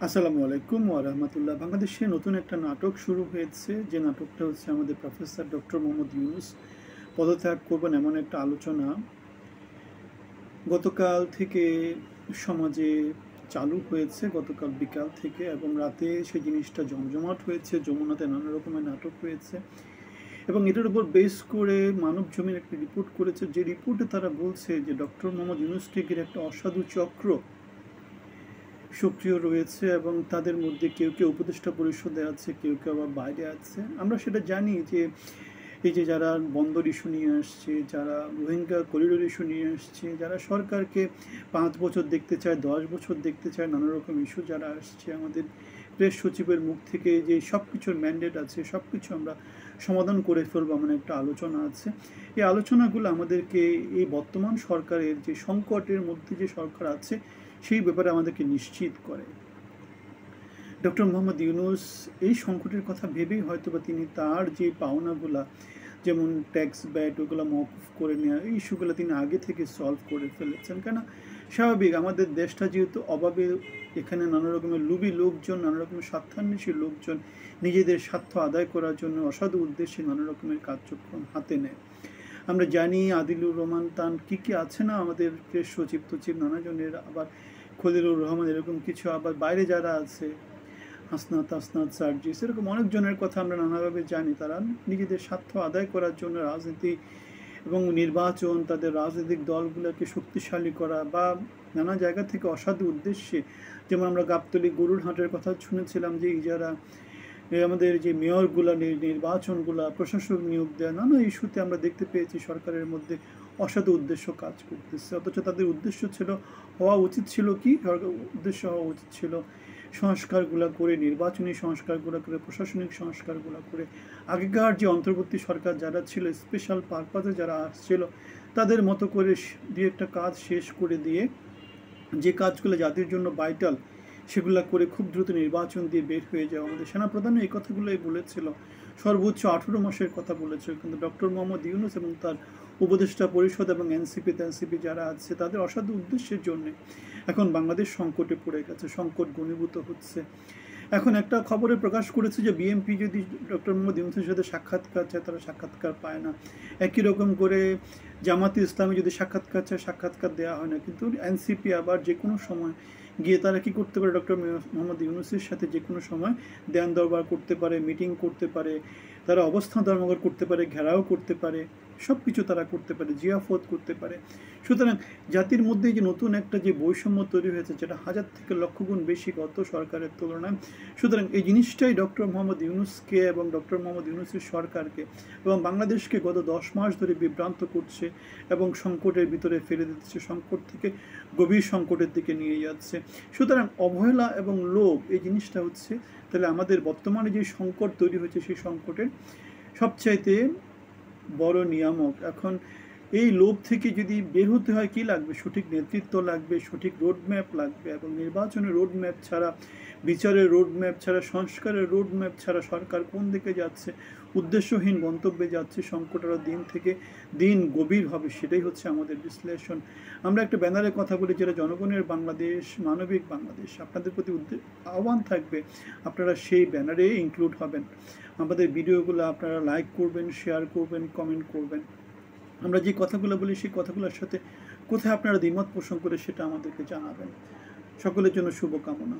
আসসালামু আলাইকুম ওয়া রাহমাতুল্লাহ। বাংলাদেশে নতুন একটা নাটক শুরু হয়েছে, যে নাটকটা হচ্ছে আমাদের প্রফেসর ডক্টর মোহাম্মদ ইউনূস পদত্যাগ করবেন এমন একটা আলোচনা গতকাল থেকে সমাজে চালু হয়েছে, গতকাল বিকাল থেকে, এবং রাতে সেই জিনিসটা জমজমাট হয়েছে। যমুনাতে নানা রকমের নাটক হয়েছে এবং এটার উপর বেস করে মানব জমিন একটা রিপোর্ট করেছে, যে রিপোর্টে তারা বলছে যে ডক্টর মোহাম্মদ ইউনূসকে ঘিরে একটা অসাধু চক্র সক্রিয় রয়েছে এবং তাদের মধ্যে কেউ কেউ উপদেষ্টা পরিষদে আছে, কেউ কেউ আবার বাইরে আছে। আমরা সেটা জানি যে এই যে যারা বন্দর ইস্যু নিয়ে আসছে, যারা রোহিঙ্গা করিডোর ইস্যু নিয়ে আসছে, যারা সরকারকে 5 বছর দেখতে চায়, 10 বছর দেখতে চায়, নানা রকম ইস্যু যারা আসছে, আমাদের প্রেস সচিবের মুখ থেকে যে সব কিছুর ম্যান্ডেট আছে, সব কিছু আমরা সমাধান করে ফেলবো এমন একটা আলোচনা আছে। এই আলোচনাগুলো আমাদেরকে এই বর্তমান সরকারের যে সংকটের মধ্যে যে সরকার আছে সেই ব্যাপারে আমাদেরকে নিশ্চিত করে। ডক্টর মোহাম্মদ ইউনূস এই সংকটের কথা ভেবেই হয়তো বা তিনি তার যে পাওনাগুলা, যেমন ট্যাক্স ব্যাট, ওগুলো মওকুফ করে নেওয়া, এই ইস্যুগুলো তিনি আগে থেকে সলভ করে ফেলেছেন। কেন, স্বাভাবিক, আমাদের দেশটা যেহেতু অভাবে, এখানে নানা রকমের লুবি লোকজন, নানা রকমের স্বার্থান্বেষী লোকজন নিজেদের স্বার্থ আদায় করার জন্য অসাধু উদ্দেশ্যে নানা রকমের কার্যক্রম হাতে নেয়। আমরা জানি আদিলুর রহমান তান কী আছে না, আমাদের প্রেস সচিব টচিব নানাজনের, আবার খলিলুর রহমান, এরকম কিছু, আবার বাইরে যারা আছে, হাসনাত তাসনাত সার্জিস, এরকম অনেকজনের কথা আমরা নানাভাবে জানি। তারা নিজেদের স্বার্থ আদায় করার জন্য রাজনীতি এবং নির্বাচন, তাদের রাজনৈতিক দলগুলোকে শক্তিশালী করা বা নানা জায়গা থেকে অসাধু উদ্দেশ্যে, যেমন আমরা গাবতলী গরুর হাটের কথা শুনেছিলাম, যে যারা আমাদের যে মেয়রগুলা, নির্বাচনগুলা, প্রশাসক নিয়োগ দেয়, নানা ইস্যুতে আমরা দেখতে পেয়েছি সরকারের মধ্যে অসাধু উদ্দেশ্য কাজ করতেছে। অথচ তাদের উদ্দেশ্য হওয়া উচিত ছিল কি, উদ্দেশ্য হওয়া উচিত ছিল সংস্কারগুলো করে, নির্বাচনী সংস্কারগুলো করে, প্রশাসনিক সংস্কারগুলো করে, আগেকার যে অন্তর্বর্তী সরকার যারা ছিল, স্পেশাল পারপাসে যারা আসছিল, তাদের মতো করে দিয়ে একটা কাজ শেষ করে দিয়ে, যে কাজগুলো জাতির জন্য ভাইটাল সেগুলো করে খুব দ্রুত নির্বাচন দিয়ে বের হয়ে যাওয়া। আমাদের সেনাপ্রধানও এই কথাগুলোই বলেছিল, সর্বোচ্চ 18 মাসের কথা বলেছিল। কিন্তু ডক্টর মোহাম্মদ ইউনূস এবং তার উপদেষ্টা পরিষদ এবং এনসিপি যারা আছে, তাদের অসাধু উদ্দেশ্যের জন্য এখন বাংলাদেশ সংকটে পড়ে গেছে, সংকট ঘনীভূত হচ্ছে। এখন একটা খবরে প্রকাশ করেছে যে বিএনপি যদি ডক্টর মোহাম্মদ ইউনূসের সাথে সাক্ষাৎকার চায়, তারা সাক্ষাৎকার পায় না। একই রকম করে জামাতে ইসলামী যদি সাক্ষাৎকার চায়, সাক্ষাৎকার দেওয়া হয় না। কিন্তু এনসিপি আবার যে কোনো সময় গিয়ে তারা কি করতে পারে, ডক্টর মোহাম্মদ ইউনূসের সাথে যে কোনো সময় দেন দরবার করতে পারে, মিটিং করতে পারে, তারা অবস্থান ধর্মঘট করতে পারে, ঘেরাও করতে পারে, সব কিছু তারা করতে পারে, জিয়াফত করতে পারে। সুতরাং জাতির মধ্যে যে নতুন একটা যে বৈষম্য তৈরি হয়েছে, যেটা 1000 থেকে লক্ষ গুণ বেশি গত সরকারের তুলনায়। সুতরাং এই জিনিসটাই ডক্টর মোহাম্মদ ইউনূসকে এবং ডক্টর মোহাম্মদ ইউনূসের সরকারকে এবং বাংলাদেশকে গত 10 মাস ধরে বিভ্রান্ত করছে এবং সংকটের ভিতরে ফেলে দিচ্ছে, সংকট থেকে গভীর সংকটের দিকে নিয়ে যাচ্ছে। সুতরাং অবহেলা এবং লোভ, এই জিনিসটা হচ্ছে তাহলে আমাদের বর্তমানে যে সংকট তৈরি হয়েছে, সেই সংকটের সবচাইতে বড় নিয়ামক। এখন এই লোভ থেকে যদি বের হতে হয়, কি লাগবে? সঠিক নেতৃত্ব লাগবে, সঠিক রোডম্যাপ লাগবে, এবং নির্বাচনের রোডম্যাপ ছাড়া, বিচারের রোডম্যাপ ছাড়া, সংস্কারের রোডম্যাপ ছাড়া সরকার কোন দিকে যাচ্ছে, উদ্দেশ্যহীন গন্তব্যে যাচ্ছে, সংকট আরও দিন থেকে দিন গভীর হবে, সেটাই হচ্ছে আমাদের বিশ্লেষণ। আমরা একটা ব্যানারের কথা বলি, যেটা জনগণের বাংলাদেশ, মানবিক বাংলাদেশ। আপনাদের প্রতি আহ্বান থাকবে, আপনারা সেই ব্যানারে ইনক্লুড হবেন। আমাদের ভিডিওগুলো আপনারা লাইক করবেন, শেয়ার করবেন, কমেন্ট করবেন। আমরা যে কথাগুলো বলি, সেই কথাগুলোর সাথে কোথায় আপনারা দ্বিমত পোষণ করে সেটা আমাদেরকে জানাবেন। সকলের জন্য শুভকামনা।